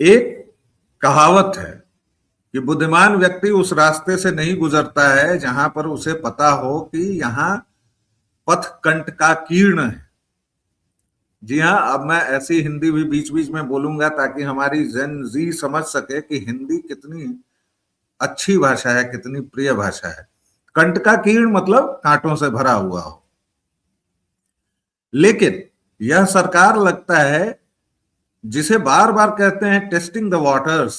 एक कहावत है कि बुद्धिमान व्यक्ति उस रास्ते से नहीं गुजरता है जहां पर उसे पता हो कि यहां पथ कंट का कीर्ण है। जी हाँ, अब मैं ऐसी हिंदी भी बीच बीच में बोलूंगा ताकि हमारी जेन जी समझ सके कि हिंदी कितनी अच्छी भाषा है, कितनी प्रिय भाषा है। कंट का कीर्ण मतलब कांटों से भरा हुआ हो। लेकिन यह सरकार लगता है जिसे बार बार कहते हैं टेस्टिंग द वाटर्स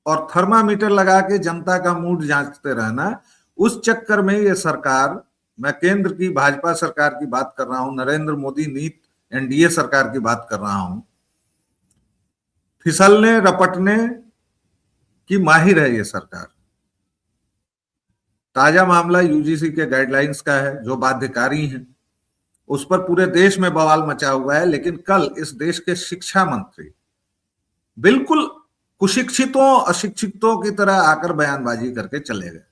और थर्मामीटर लगा के जनता का मूड जांचते रहना, उस चक्कर में ये सरकार, मैं केंद्र की भाजपा सरकार की बात कर रहा हूं, नरेंद्र मोदी नीत एनडीए सरकार की बात कर रहा हूं, फिसलने रपटने की माहिर है ये सरकार। ताजा मामला यूजीसी के गाइडलाइंस का है जो बाध्यकारी हैं, उस पर पूरे देश में बवाल मचा हुआ है। लेकिन कल इस देश के शिक्षा मंत्री बिल्कुल कुशिक्षितों अशिक्षितों की तरह आकर बयानबाजी करके चले गए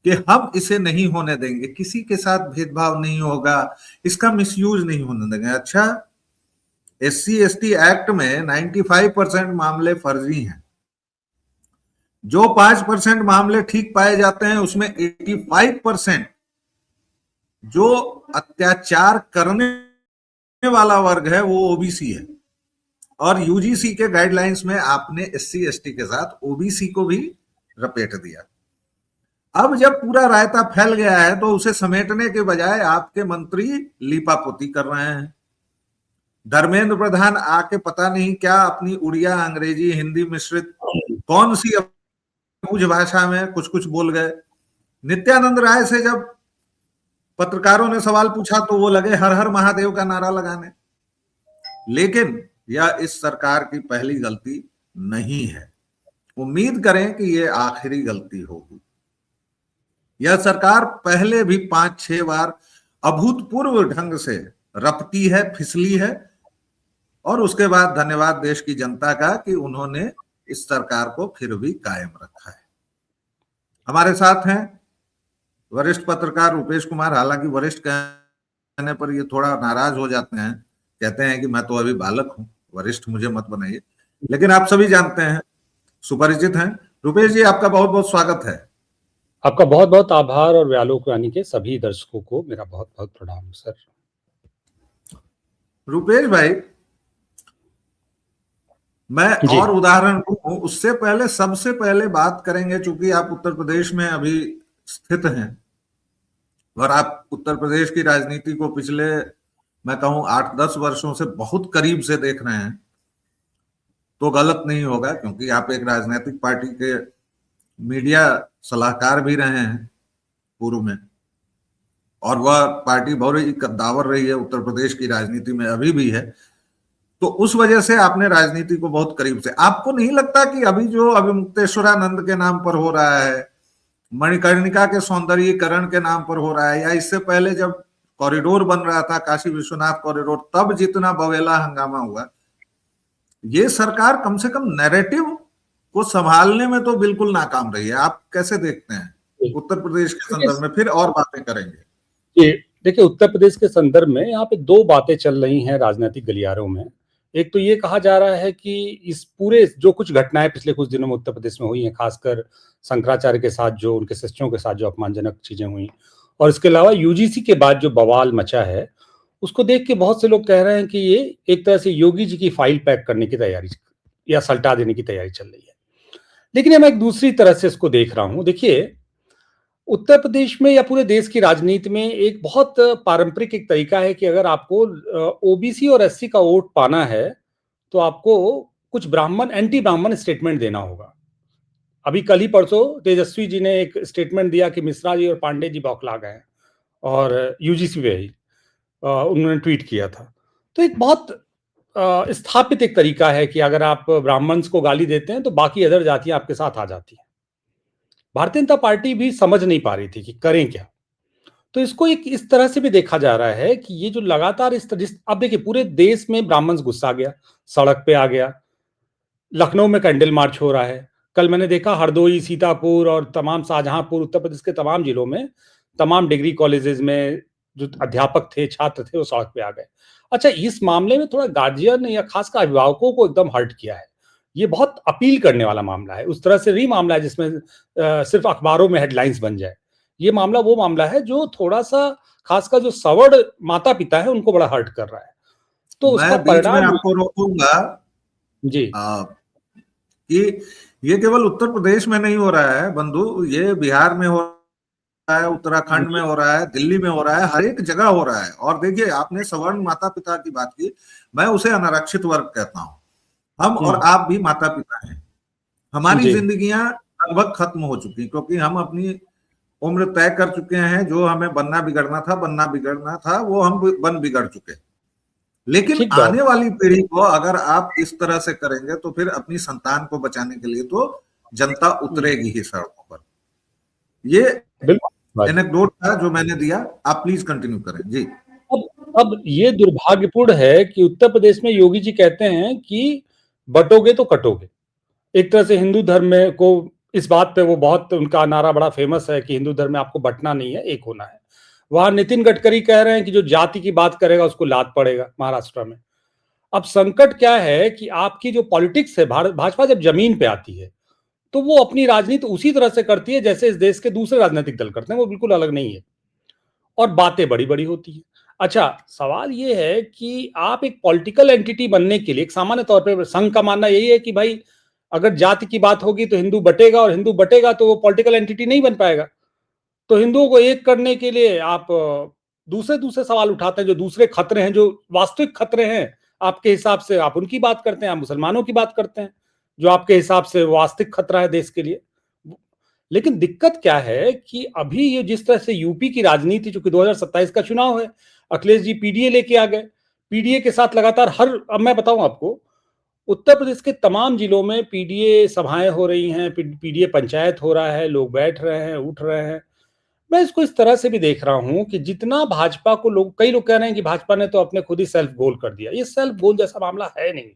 कि हम इसे नहीं होने देंगे, किसी के साथ भेदभाव नहीं होगा, इसका मिसयूज नहीं होने देंगे। अच्छा, एससी एसटी एक्ट में 95% मामले फर्जी हैं, जो 5% मामले ठीक पाए जाते हैं उसमें 85% जो अत्याचार करने वाला वर्ग है वो ओबीसी है। और यूजीसी के गाइडलाइंस में आपने एससी एसटी के साथ ओबीसी को भी रपेट दिया। अब जब पूरा रायता फैल गया है तो उसे समेटने के बजाय आपके मंत्री लीपापोती कर रहे हैं। धर्मेंद्र प्रधान आके पता नहीं क्या अपनी उड़िया अंग्रेजी हिंदी मिश्रित कौन सी अबूझ भाषा में कुछ कुछ बोल गए। नित्यानंद राय से जब पत्रकारों ने सवाल पूछा तो वो लगे हर हर महादेव का नारा लगाने। लेकिन यह इस सरकार की पहली गलती नहीं है, उम्मीद करें कि यह आखिरी गलती होगी। यह सरकार पहले भी 5-6 बार अभूतपूर्व ढंग से रपटी है, फिसली है, और उसके बाद धन्यवाद देश की जनता का कि उन्होंने इस सरकार को फिर भी कायम रखा है। हमारे साथ हैं वरिष्ठ पत्रकार रुपेश कुमार। हालांकि वरिष्ठ कहने पर ये थोड़ा नाराज हो जाते हैं, कहते हैं कि मैं तो अभी बालक हूं, वरिष्ठ मुझे मत बनाइए। लेकिन आप सभी जानते हैं, सुपरिचित हैं। रुपेश जी, आपका बहुत बहुत स्वागत है। आपका बहुत बहुत आभार और व्यालोक वाणी के सभी दर्शकों को मेरा बहुत बहुत प्रणाम सर। रुपेश भाई, मैं और उदाहरण दूं उससे पहले सबसे पहले बात करेंगे, चूंकि आप उत्तर प्रदेश में अभी स्थित हैं और आप उत्तर प्रदेश की राजनीति को पिछले, मैं कहूं 8-10 वर्षों से बहुत करीब से देख रहे हैं, तो गलत नहीं होगा, क्योंकि आप एक राजनीतिक पार्टी के मीडिया सलाहकार भी रहे हैं पूर्व में, और वह पार्टी बहुत कद्दावर रही है उत्तर प्रदेश की राजनीति में, अभी भी है। तो उस वजह से आपने राजनीति को बहुत करीब से, आपको नहीं लगता कि अभी जो अभिमुक्तेश्वरानंद के नाम पर हो रहा है, मणिकर्णिका के सौंदर्यीकरण के नाम पर हो रहा है, या इससे पहले जब कॉरिडोर बन रहा था काशी विश्वनाथ कॉरिडोर, तब जितना बवेला हंगामा हुआ, ये सरकार कम से कम नैरेटिव को संभालने में तो बिल्कुल नाकाम रही है। आप कैसे देखते हैं उत्तर प्रदेश के संदर्भ में? फिर और बातें करेंगे। देखिए, उत्तर प्रदेश के संदर्भ में यहाँ पे दो बातें चल रही हैं राजनीतिक गलियारों में। एक तो ये कहा जा रहा है कि इस पूरे जो कुछ घटनाएं पिछले कुछ दिनों में उत्तर प्रदेश में हुई हैं, खासकर शंकराचार्य के साथ जो, उनके शिष्यों के साथ जो अपमानजनक चीजें हुई, और इसके अलावा यूजीसी के बाद जो बवाल मचा है, उसको देख के बहुत से लोग कह रहे हैं कि ये एक तरह से योगी जी की फाइल पैक करने की तैयारी या सल्टा देने की तैयारी चल रही है। लेकिन मैं एक दूसरी तरह से इसको देख रहा हूं। देखिए, उत्तर प्रदेश में या पूरे देश की राजनीति में एक बहुत पारंपरिक एक तरीका है कि अगर आपको ओबीसी और एससी का वोट पाना है तो आपको कुछ ब्राह्मण, एंटी ब्राह्मण स्टेटमेंट देना होगा। अभी कल ही परसों तेजस्वी जी ने एक स्टेटमेंट दिया कि मिश्रा जी और पांडे जी बौखला गए हैं, और यूजीसी पे ही उन्होंने ट्वीट किया था। तो एक बहुत स्थापित एक तरीका है कि अगर आप ब्राह्मण्स को गाली देते हैं तो बाकी अदर जातियां आपके साथ आ जाती हैं। भारतीय जनता पार्टी भी समझ नहीं पा रही थी कि करें क्या। तो इसको एक इस तरह से भी देखा जा रहा है कि ये जो लगातार इस तरह, अब देखिए पूरे देश में ब्राह्मण्स गुस्सा गया, सड़क पे आ गया। लखनऊ में कैंडल मार्च हो रहा है। कल मैंने देखा हरदोई, सीतापुर और तमाम शाहजहांपुर, उत्तर प्रदेश के तमाम जिलों में तमाम डिग्री कॉलेजेस में जो अध्यापक थे, छात्र थे, वो सड़क पे आ गए। अच्छा, इस मामले में थोड़ा गार्जियन या खासकर अभिभावकों को एकदम हर्ट किया है। ये बहुत अपील करने वाला मामला है, उस तरह से नहीं मामला है जिसमें सिर्फ अखबारों में हेडलाइंस बन जाए। ये मामला वो मामला है जो थोड़ा सा खासकर जो सवर्ण माता पिता है उनको बड़ा हर्ट कर रहा है। तो उसका मैं बीच में परिणाम आपको रोकूंगा जी कि ये केवल उत्तर प्रदेश में नहीं हो रहा है बंधु, ये बिहार में हो रहा है, उत्तराखंड में हो रहा है, दिल्ली में हो रहा है, हर एक जगह हो रहा है। और देखिए, आपने सवर्ण माता पिता की बात की, मैं उसे अनारक्षित वर्ग कहता हूं। हम और आप भी माता पिता हैं। हमारी जिंदगियां लगभग खत्म हो चुकी, क्योंकि हम अपनी उम्र तय कर चुके हैं। जो हमें बनना बिगड़ना था वो हम बन बिगड़ चुके। लेकिन आने वाली पीढ़ी को अगर आप इस तरह से करेंगे तो फिर अपनी संतान को बचाने के लिए तो जनता उतरेगी ही सड़कों पर। ये एनेक्डोट था जो मैंने दिया, आप प्लीज कंटिन्यू करें जी। अब ये दुर्भाग्यपूर्ण है कि उत्तर प्रदेश में योगी जी कहते हैं कि बटोगे तो कटोगे। एक तरह से हिंदू धर्म में को इस बात पे वो बहुत, उनका नारा बड़ा फेमस है कि हिंदू धर्म में आपको बंटना नहीं है, एक होना है। वहां नितिन गडकरी कह रहे हैं कि जो जाति की बात करेगा उसको लात पड़ेगा महाराष्ट्र में। अब संकट क्या है कि आपकी जो पॉलिटिक्स है, भाजपा जब जमीन पे आती है तो वो अपनी राजनीति उसी तरह से करती है जैसे इस देश के दूसरे राजनीतिक दल करते हैं, वो बिल्कुल अलग नहीं है और बातें बड़ी बड़ी होती है। अच्छा, सवाल ये है कि आप एक पॉलिटिकल एंटिटी बनने के लिए, एक सामान्य तौर पे संघ का मानना यही है कि भाई अगर जाति की बात होगी तो हिंदू बटेगा, और हिंदू बटेगा तो वो पॉलिटिकल एंटिटी नहीं बन पाएगा। तो हिंदुओं को एक करने के लिए आप दूसरे दूसरे सवाल उठाते हैं, जो दूसरे खतरे हैं, जो वास्तविक खतरे हैं आपके हिसाब से, आप उनकी बात करते हैं, आप मुसलमानों की बात करते हैं, जो आपके हिसाब से वास्तविक खतरा है देश के लिए। लेकिन दिक्कत क्या है कि अभी ये जिस तरह से यूपी की राजनीति, चूंकि 2027 का चुनाव है, अखिलेश जी पीडीए लेके आ गए, पीडीए के साथ लगातार अब मैं बताऊं आपको, उत्तर प्रदेश के तमाम जिलों में पीडीए सभाएं हो रही हैं, पीडीए पंचायत हो रहा है, लोग बैठ रहे हैं, उठ रहे हैं। मैं इसको इस तरह से भी देख रहा हूं कि जितना भाजपा को कई लोग कह रहे हैं कि भाजपा ने तो अपने खुद ही सेल्फ गोल कर दिया, ये सेल्फ गोल जैसा मामला है नहीं।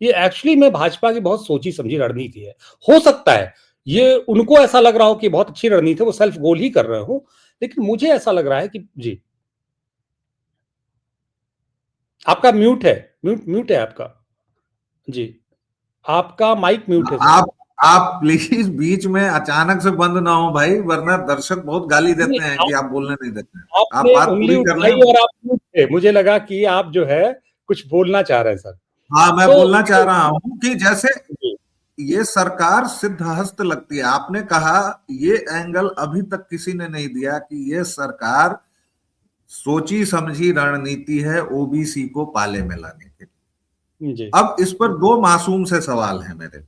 ये एक्चुअली में भाजपा की बहुत सोची समझी रणनीति है। हो सकता है ये उनको ऐसा लग रहा हो कि बहुत अच्छी रणनीति है, वो सेल्फ गोल ही कर रहे हो, लेकिन मुझे ऐसा लग रहा है कि जी आपका म्यूट है, म्यूट है आपका जी, आपका माइक म्यूट है सर। आप प्लीज बीच में अचानक से बंद ना हो भाई, वरना दर्शक बहुत गाली देते हैं कि आप बोलने नहीं देते हैं। आप आपने बात उंगली पूरी कर उठाई लें। और आप म्यूट थे, मुझे लगा कि आप जो है कुछ बोलना चाह रहे हैं सर। हाँ, मैं तो बोलना चाह रहा हूं कि जैसे ये सरकार सिद्धहस्त लगती है। आपने कहा ये एंगल अभी तक किसी ने नहीं दिया कि ये सरकार सोची समझी रणनीति है ओबीसी को पाले में लाने के लिए। अब इस पर दो मासूम से सवाल हैं मेरे।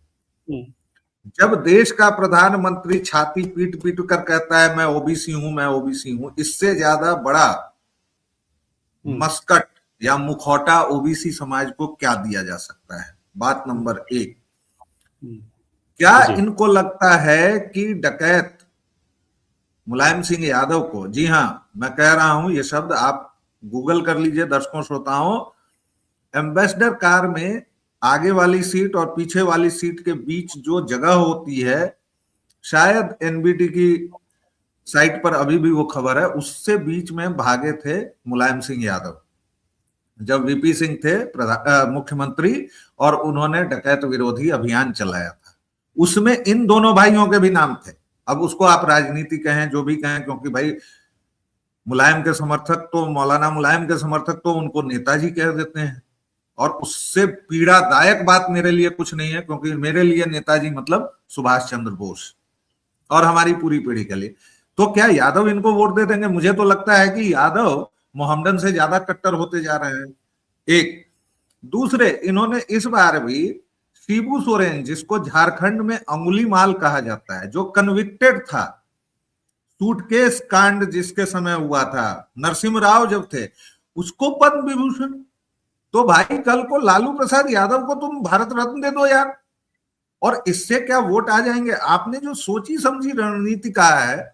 जब देश का प्रधानमंत्री छाती पीट पीट कर कहता है मैं ओबीसी हूं, मैं ओबीसी हूं, इससे ज्यादा बड़ा मस्कट या मुखौटा ओबीसी समाज को क्या दिया जा सकता है? बात नंबर एक, क्या इनको लगता है कि डकैत मुलायम सिंह यादव को, जी हां मैं कह रहा हूं ये शब्द, आप गूगल कर लीजिए दर्शकों श्रोताओं, एम्बेसडर कार में आगे वाली सीट और पीछे वाली सीट के बीच जो जगह होती है, शायद एनबीटी की साइट पर अभी भी वो खबर है, उससे बीच में भागे थे मुलायम सिंह यादव जब वीपी सिंह थे मुख्यमंत्री, और उन्होंने डकैत विरोधी अभियान चलाया था। उसमें इन दोनों भाइयों के भी नाम थे। अब उसको आप राजनीति कहें, जो भी कहें, क्योंकि भाई मुलायम के समर्थक तो, मौलाना मुलायम के समर्थक तो उनको नेताजी कह देते हैं, और उससे पीड़ादायक बात मेरे लिए कुछ नहीं है, क्योंकि मेरे लिए नेताजी मतलब सुभाष चंद्र बोस और हमारी पूरी पीढ़ी के लिए। तो क्या यादव इनको वोट दे देंगे? मुझे तो लगता है कि यादव मोहम्मदन से ज्यादा कट्टर होते जा रहे हैं। एक दूसरे, इन्होंने इस बार भी शिबू सोरेन, जिसको झारखंड में अंगुली माल कहा जाता है, जो कन्विक्टेड था, सूटकेस कांड जिसके समय हुआ था, नरसिम्हा राव जब थे, उसको पद्म विभूषण। तो भाई कल को लालू प्रसाद यादव को तुम भारत रत्न दे दो यार, और इससे क्या वोट आ जाएंगे? आपने जो सोची समझी रणनीति कहा है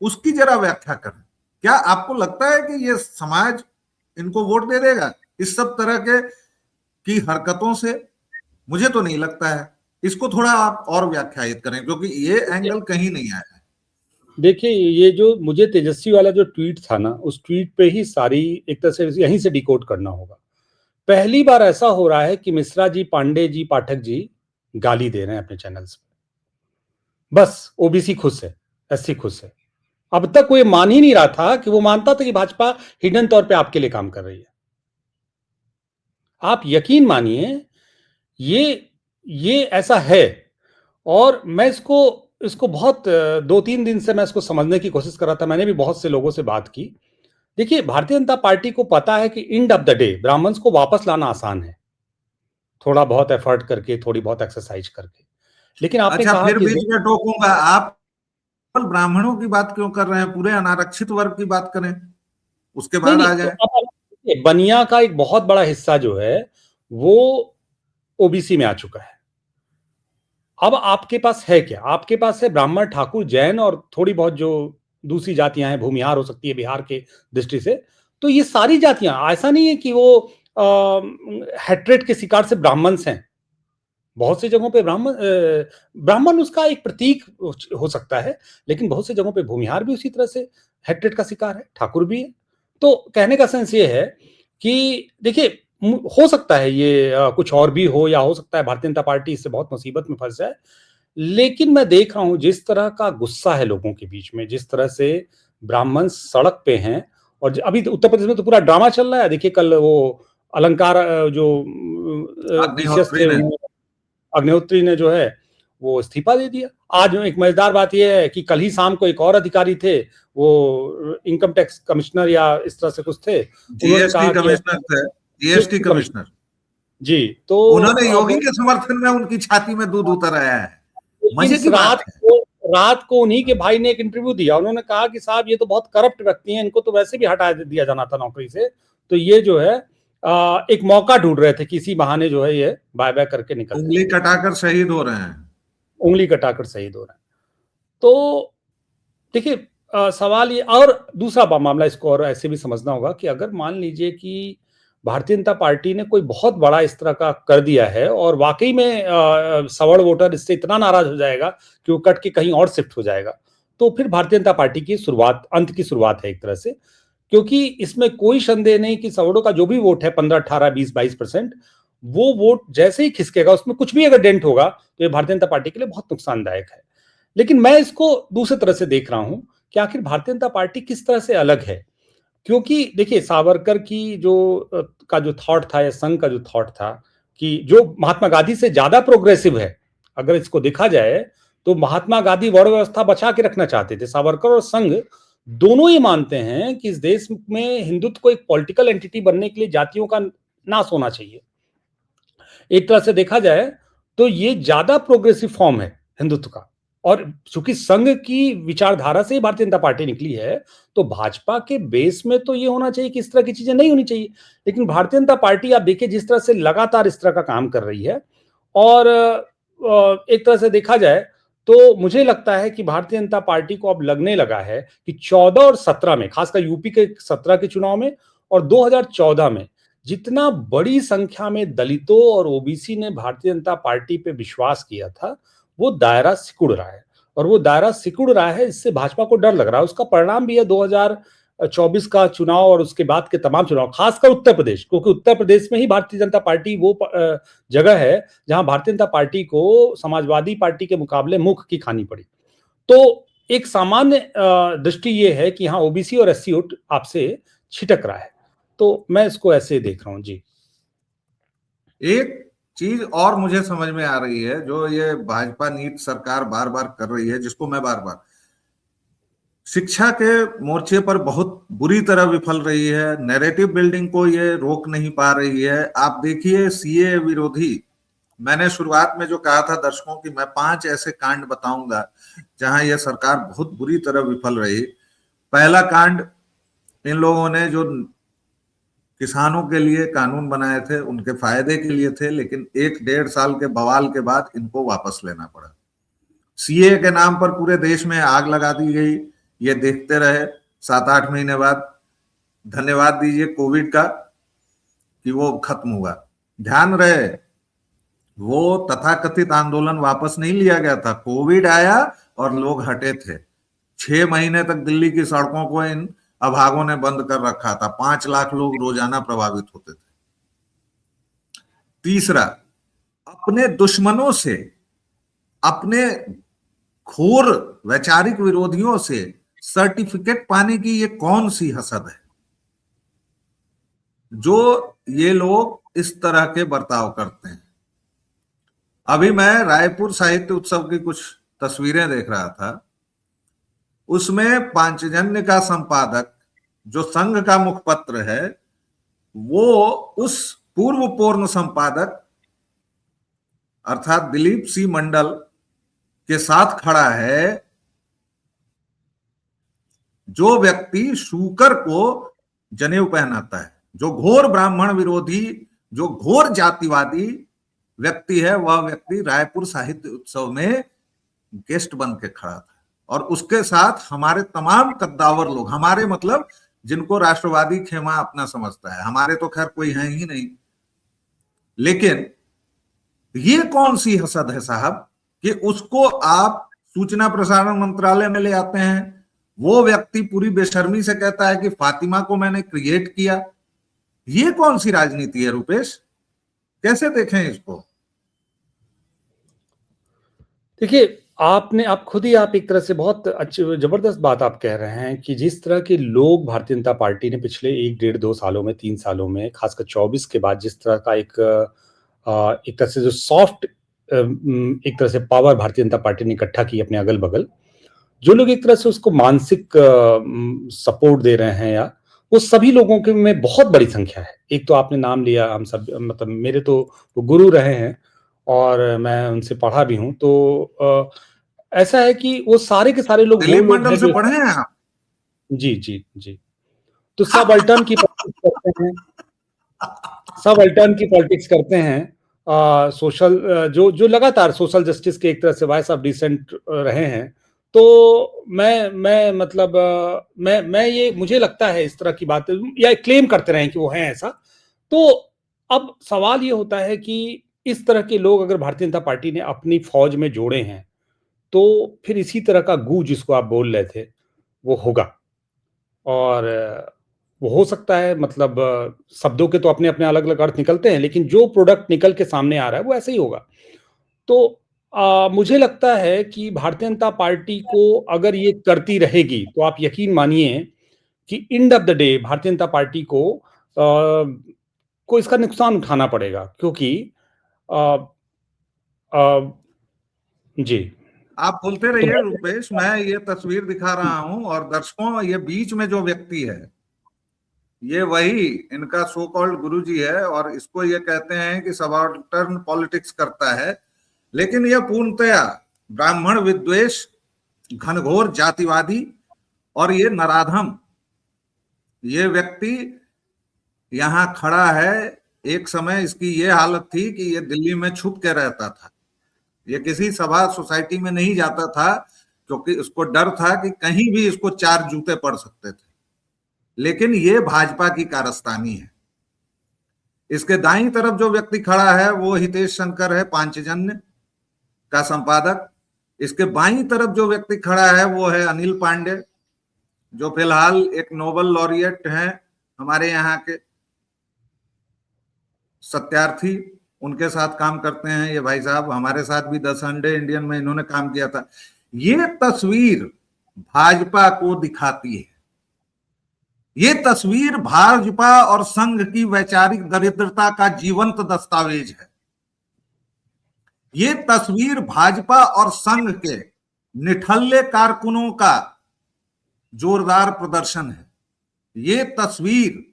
उसकी जरा व्याख्या करें। क्या आपको लगता है कि ये समाज इनको वोट दे देगा इस सब तरह के की हरकतों से? मुझे तो नहीं लगता है। इसको थोड़ा आप और व्याख्यायित करें, क्योंकि ये एंगल कहीं नहीं आया है। देखिए, ये जो मुझे तेजस्वी वाला जो ट्वीट था ना, उस ट्वीट पे ही सारी एक तरह से यहीं से डिकोड करना होगा। पहली बार ऐसा हो रहा है कि मिश्रा जी, पांडे जी, पाठक जी गाली दे रहे हैं अपने चैनल्स पे। बस ओबीसी खुश है, एससी खुश है। अब तक वो ये मान ही नहीं रहा था कि वो मानता था कि भाजपा हिडन तौर पे आपके लिए काम कर रही है। आप यकीन मानिए ये ऐसा है। और मैं इसको बहुत 2-3 दिन से मैं इसको समझने की कोशिश कर रहा था। मैंने भी बहुत से लोगों से बात की। देखिए, भारतीय जनता पार्टी को पता है कि end of the day Brahmins को वापस लाना आसान है, थोड़ा बहुत एफर्ट करके, थोड़ी बहुत एक्सरसाइज करके। लेकिन आपने अच्छा, कहा फिर कि बीच में टोकूंगा, आप केवल ब्राह्मणों की बात क्यों कर रहे हैं? पूरे अनारक्षित वर्ग की बात करें, उसके नहीं बाद नहीं, आ तो जाए। अब बनिया का एक बहुत बड़ा हिस्सा जो है वो ओबीसी में आ चुका है। अब आपके पास है क्या? आपके पास है ब्राह्मण, ठाकुर, जैन और थोड़ी बहुत जो दूसरी जातियां हैं, भूमिहार हो सकती है बिहार के दृष्टि से। तो ये सारी जातियां, ऐसा नहीं है कि वो हेट्रेट के शिकार से ब्राह्मण्स हैं। बहुत सी जगहों पे ब्राह्मण उसका एक प्रतीक हो सकता है, लेकिन बहुत सी जगहों पे भूमिहार भी उसी तरह से हेट्रेट का शिकार है, ठाकुर भी है। तो कहने का सेंस ये है कि देखिए, हो सकता है ये कुछ और भी हो, या हो सकता है भारतीय जनता पार्टी इससे बहुत मुसीबत में फंस जाए। लेकिन मैं देख रहा हूं जिस तरह का गुस्सा है लोगों के बीच में, जिस तरह से ब्राह्मण सड़क पे हैं। और अभी तो उत्तर प्रदेश में तो पूरा ड्रामा चल रहा है। देखिए, कल वो अलंकार जो पीसीएस अग्निहोत्री थे, ने। अग्निहोत्री ने जो है वो इस्तीफा दे दिया। आज एक मजेदार बात यह है कि कल ही शाम को एक और अधिकारी थे, वो इनकम टैक्स कमिश्नर या इस तरह से कुछ थे, उन्होंने जीएसटी कहा कि कमिश्नर थे, जीएसटी जीएसटी कमिश्नर। कमिश्नर। जी। तो उन्होंने अब योगी के समर्थन में उनकी छाती में दूध उतर आया है। मजे इस की बात है। रात को उन्हीं के भाई ने एक इंटरव्यू दिया। उन्होंने कहा कि साहब, ये तो बहुत करप्ट व्यक्ति हैं, इनको तो वैसे भी हटा दिया जाना था नौकरी से। तो ये जो है एक मौका ढूंढ रहे थे, किसी बहाने जो है ये बाय बाय करके निकल जाए। उंगली कटाकर शहीद हो रहे हैं। उंगली कटाकर शहीद हो रहे हैं। तो देखिए, सवाल ये, और दूसरा मामला इसको और ऐसे भी समझना होगा कि अगर मान लीजिए कि भारतीय जनता पार्टी ने कोई बहुत बड़ा इस तरह का कर दिया है और वाकई में सवर्ण वोटर इससे इतना नाराज हो जाएगा कि वो कट के कहीं और शिफ्ट हो जाएगा, तो फिर भारतीय जनता पार्टी की शुरुआत, अंत की शुरुआत है एक तरह से। क्योंकि इसमें कोई संदेह नहीं कि सवर्णों का जो भी वोट है, 15, 18, 20, 22%, वो वोट जैसे ही खिसकेगा, उसमें कुछ भी अगर डेंट होगा तो ये भारतीय जनता पार्टी के लिए बहुत नुकसानदायक है। लेकिन मैं इसको दूसरी तरह से देख रहा हूं कि आखिर भारतीय जनता पार्टी किस तरह से अलग है। क्योंकि देखिए, सावरकर की का जो थॉट था, या संघ का जो थॉट था, कि जो महात्मा गांधी से ज्यादा प्रोग्रेसिव है, अगर इसको देखा जाए तो महात्मा गांधी वर्ण व्यवस्था बचा के रखना चाहते थे। सावरकर और संघ दोनों ही मानते हैं कि इस देश में हिंदुत्व को एक पॉलिटिकल एंटिटी बनने के लिए जातियों का नाश होना चाहिए। एक तरह से देखा जाए तो ये ज्यादा प्रोग्रेसिव फॉर्म है हिंदुत्व का। और चूंकि संघ की विचारधारा से ही भारतीय जनता पार्टी निकली है, तो भाजपा के बेस में तो ये होना चाहिए कि इस तरह की चीजें नहीं होनी चाहिए। लेकिन भारतीय जनता पार्टी, आप देखिए जिस तरह से लगातार इस तरह का काम कर रही है। और एक तरह से देखा जाए तो मुझे लगता है कि भारतीय जनता पार्टी को अब लगने लगा है कि 14 और 17 में, खासकर यूपी के 17 के चुनाव में और 2014 में, जितना बड़ी संख्या में दलितों और ओबीसी ने भारतीय जनता पार्टी पे विश्वास किया था, वो दायरा सिकुड़ रहा है। और वो दायरा सिकुड़ रहा है, इससे भाजपा को डर लग रहा है। उसका परिणाम भी है 2024 का चुनाव और उसके बाद के तमाम चुनाव, खासकर उत्तर प्रदेश, क्योंकि उत्तर प्रदेश में ही भारतीय जनता पार्टी वो जगह है जहां भारतीय जनता पार्टी को समाजवादी पार्टी के मुकाबले मुख की खानी पड़ी। तो एक सामान्य दृष्टि ये है कि यहाँ ओबीसी और एससी वोट आपसे छिटक रहा है। तो मैं इसको ऐसे देख रहा हूं जी। एक चीज और मुझे समझ में आ रही है, जो ये भाजपा नीति सरकार बार बार कर रही है, जिसको मैं बार बार, शिक्षा के मोर्चे पर बहुत बुरी तरह विफल रही है। नैरेटिव बिल्डिंग को ये रोक नहीं पा रही है। आप देखिए, सीए विरोधी, मैंने शुरुआत में जो कहा था दर्शकों की, मैं 5 ऐसे कांड बताऊंगा जहां यह सरकार बहुत बुरी तरह विफल रही। पहला कांड, इन लोगों ने जो किसानों के लिए कानून बनाए थे उनके फायदे के लिए थे, लेकिन 1-1.5 साल के बवाल के बाद इनको वापस लेना पड़ा। सीए के नाम पर पूरे देश में आग लगा दी गई, ये देखते रहे। 7-8 महीने बाद धन्यवाद दीजिए कोविड का कि वो खत्म हुआ। ध्यान रहे, वो तथाकथित आंदोलन वापस नहीं लिया गया था, कोविड आया और लोग हटे थे। 6 महीने तक दिल्ली की सड़कों को इन अभागों ने बंद कर रखा था। 5 लाख लोग रोजाना प्रभावित होते थे। तीसरा, अपने दुश्मनों से, अपने घोर वैचारिक विरोधियों से सर्टिफिकेट पाने की ये कौन सी हसद है जो ये लोग इस तरह के बर्ताव करते हैं। अभी मैं रायपुर साहित्य उत्सव की कुछ तस्वीरें देख रहा था, उसमें पांचजन्य का संपादक जो संघ का मुखपत्र है, वो उस पूर्व पूर्ण संपादक अर्थात दिलीप सी मंडल के साथ खड़ा है, जो व्यक्ति शूकर को जनेऊ पहनाता है, जो घोर ब्राह्मण विरोधी, जो घोर जातिवादी व्यक्ति है, वह व्यक्ति रायपुर साहित्य उत्सव में गेस्ट बन के खड़ा था। और उसके साथ हमारे तमाम कद्दावर लोग, हमारे मतलब जिनको राष्ट्रवादी खेमा अपना समझता है, हमारे तो खैर कोई है ही नहीं, लेकिन ये कौन सी हसद है साहब कि उसको आप सूचना प्रसारण मंत्रालय में ले आते हैं, वो व्यक्ति पूरी बेशर्मी से कहता है कि फातिमा को मैंने क्रिएट किया। ये कौन सी राजनीति है रुपेश, कैसे देखें इसको? देखिए, आप खुद ही आप एक तरह से बहुत अच्छी जबरदस्त बात आप कह रहे हैं कि जिस तरह के लोग भारतीय जनता पार्टी ने पिछले 1 डेढ़ 2 सालों में, 3 सालों में, खासकर 24 के बाद जिस तरह का एक तरह से जो सॉफ्ट एक तरह से पावर भारतीय जनता पार्टी ने इकट्ठा की अपने अगल बगल, जो लोग एक तरह से उसको मानसिक सपोर्ट दे रहे हैं, या वो सभी लोगों के में बहुत बड़ी संख्या है। एक तो आपने नाम लिया, हम सब मतलब मेरे तो वो गुरु रहे हैं और मैं उनसे पढ़ा भी हूं, तो ऐसा है कि वो सारे के सारे लोग वो दिलीप लोग मंडल हैं से जो, पढ़े हैं आप? जी जी जी, तो सब अल्टर्न की पॉलिटिक्स करते हैं, सब अल्टर्न की पॉलिटिक्स करते हैं, सोशल जो लगातार सोशल जस्टिस के एक तरह से वॉइस ऑफ डिसेंट रहे हैं। तो मैं मतलब मैं ये मुझे लगता है इस तरह की बातें या क्लेम करते रहे कि वो हैं ऐसा। तो अब सवाल ये होता है कि इस तरह के लोग अगर भारतीय जनता पार्टी ने अपनी फौज में जोड़े हैं, तो फिर इसी तरह का गू जिसको आप बोल रहे थे वो होगा। और वो हो सकता है, मतलब शब्दों के तो अपने अपने अलग अलग अर्थ निकलते हैं, लेकिन जो प्रोडक्ट निकल के सामने आ रहा है वो ऐसे ही होगा। तो मुझे लगता है कि भारतीय जनता पार्टी को अगर ये करती रहेगी तो आप यकीन मानिए कि end of the day Bharatiya Janata party को इसका नुकसान उठाना पड़ेगा, क्योंकि आ, आ, जी। आप बोलते तो रहिए रुपेश, मैं ये तस्वीर दिखा रहा हूं और दर्शकों, ये बीच में जो व्यक्ति है ये वही इनका सो कॉल्ड गुरुजी है, और इसको ये कहते हैं कि सबाल्टर्न पॉलिटिक्स करता है, लेकिन यह पूर्णतया ब्राह्मण विद्वेष, घनघोर जातिवादी, और ये नराधम ये व्यक्ति यहां खड़ा है। एक समय इसकी ये हालत थी कि ये दिल्ली में छुप के रहता था, ये किसी सभा सोसाइटी में नहीं जाता था, क्योंकि उसको डर था कि कहीं भी इसको 4 जूते पड़ सकते थे। लेकिन ये भाजपा की कारस्तानी है। इसके दाईं तरफ जो व्यक्ति खड़ा है वो हितेश शंकर है, पांचजन्य का संपादक। इसके बाईं तरफ जो व्यक्ति खड़ा है वो है अनिल पांडे, जो फिलहाल एक नोबेल लॉरिएट हैं हमारे यहाँ के, सत्यार्थी, उनके साथ काम करते हैं ये भाई साहब। हमारे साथ भी द संडे इंडियन में इन्होंने काम किया था। ये तस्वीर भाजपा को दिखाती है, ये तस्वीर भाजपा और संघ की वैचारिक दरिद्रता का जीवंत दस्तावेज है। ये तस्वीर भाजपा और संघ के निठल्ले कारकुनों का जोरदार प्रदर्शन है। ये तस्वीर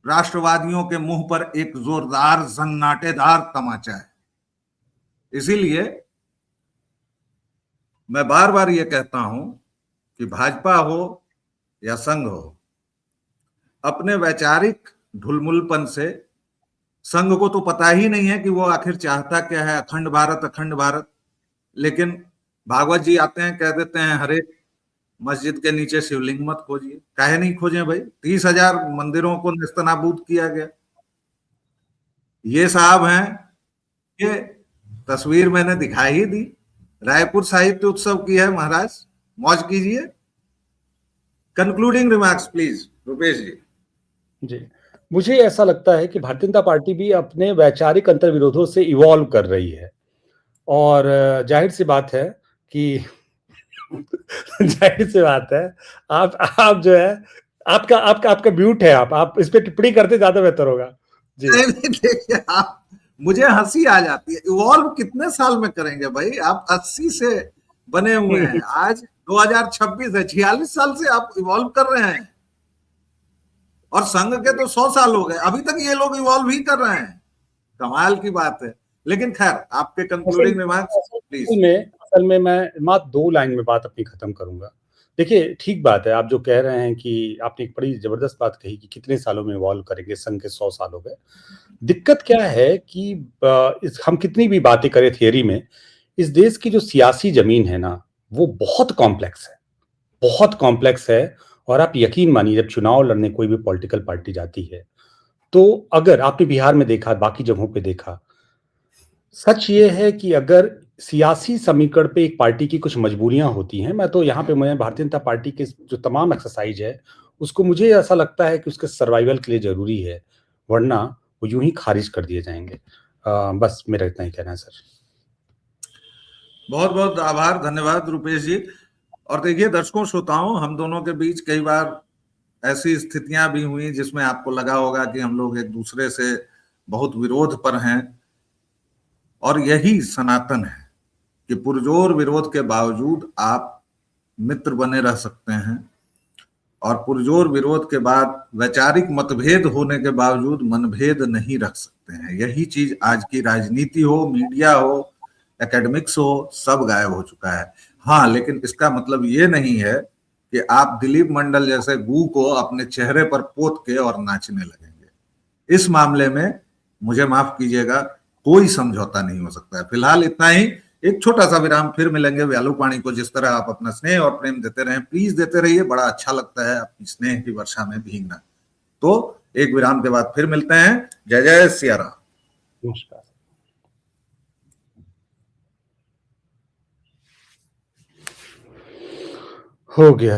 राष्ट्रवादियों के मुंह पर एक जोरदार सन्नाटेदार तमाचा है। इसीलिए मैं बार बार ये कहता हूं कि भाजपा हो या संघ हो, अपने वैचारिक ढुलमुलपन से, संघ को तो पता ही नहीं है कि वो आखिर चाहता क्या है, अखंड भारत अखंड भारत, लेकिन भागवत जी आते हैं कह देते हैं हर एक मस्जिद के नीचे शिवलिंग मत खोजिए। काहे नहीं खोजें भाई, 30,000 मंदिरों को नेस्तनाबूद किया गया। ये साहब हैं, ये तस्वीर मैंने दिखाई ही दी, रायपुर साहित्य उत्सव की है महाराज, मौज कीजिए। कंक्लूडिंग रिमार्क्स प्लीज रुपेश जी। जी, मुझे ऐसा लगता है कि भारतीय जनता पार्टी भी अपने वैचारिक अंतर्विरोधों से इवॉल्व कर रही है और जाहिर सी बात है कि जाहिर सी बात है आप जो है आपका आपका आपका म्यूट है, आप इस पे टिप्पणी करते ज्यादा बेहतर होगा जी। नहीं नहीं, देखिए आप, मुझे हंसी आ जाती है। इवॉल्व कितने साल में करेंगे भाई? आप 80 से बने हुए हैं, आज 2026 है, 46 साल से आप इवॉल्व कर रहे हैं। और संघ के तो 100 साल हो गए, अभी तक ये लोग इवॉल्व ही कर रहे हैं। कमाल की बात है। लेकिन खैर, आपके असल कंक्लूडिंग रिमार्क्स प्लीज। असल में मैं मात्र 2 लाइन में बात अपनी खत्म करूंगा। देखिए, ठीक बात है आप जो कह रहे हैं कि आपने एक बड़ी जबरदस्त बात कही कि कितने सालों में इवॉल्व करेंगे, संघ के 100 साल हो गए। दिक्कत क्या है कि हम कितनी भी बातें करें थियरी में, इस देश की जो सियासी जमीन है ना, वो बहुत कॉम्प्लेक्स है, बहुत कॉम्प्लेक्स है। और आप यकीन मानिए, जब चुनाव लड़ने कोई भी पॉलिटिकल पार्टी जाती है, तो अगर आपने बिहार में देखा, बाकी जगहों पे देखा, सच ये है कि अगर सियासी समीकरण पे एक पार्टी की कुछ मजबूरियां होती हैं, मैं तो यहाँ पे मैं भारतीय जनता पार्टी के जो तमाम एक्सरसाइज है, उसको मुझे ऐसा लगता है कि उसके सर्वाइवल के लिए जरूरी है, वरना वो यूं ही खारिज कर दिए जाएंगे। बस मेरा इतना ही कहना है सर। बहुत बहुत आभार, धन्यवाद रुपेश जी। और देखिए दर्शकों श्रोताओं, हम दोनों के बीच कई बार ऐसी स्थितियां भी हुई जिसमें आपको लगा होगा कि हम लोग एक दूसरे से बहुत विरोध पर हैं, और यही सनातन है कि पुरजोर विरोध के बावजूद आप मित्र बने रह सकते हैं, और पुरजोर विरोध के बाद वैचारिक मतभेद होने के बावजूद मनभेद नहीं रख सकते हैं। यही चीज आज की राजनीति हो, मीडिया हो, एकेडमिक्स हो, सब गायब हो चुका है। हाँ, लेकिन इसका मतलब ये नहीं है कि आप दिलीप मंडल जैसे गू को अपने चेहरे पर पोत के और नाचने लगेंगे। इस मामले में मुझे माफ कीजिएगा, कोई समझौता नहीं हो सकता है। फिलहाल इतना ही, एक छोटा सा विराम, फिर मिलेंगे। व्यालू पानी को जिस तरह आप अपना स्नेह और प्रेम देते रहे, प्लीज देते रहिए, बड़ा अच्छा लगता है आपकी स्नेह की वर्षा में भीगना। तो एक विराम के बाद फिर मिलते हैं। जय जय सिया राम। नमस्कार। हो गया।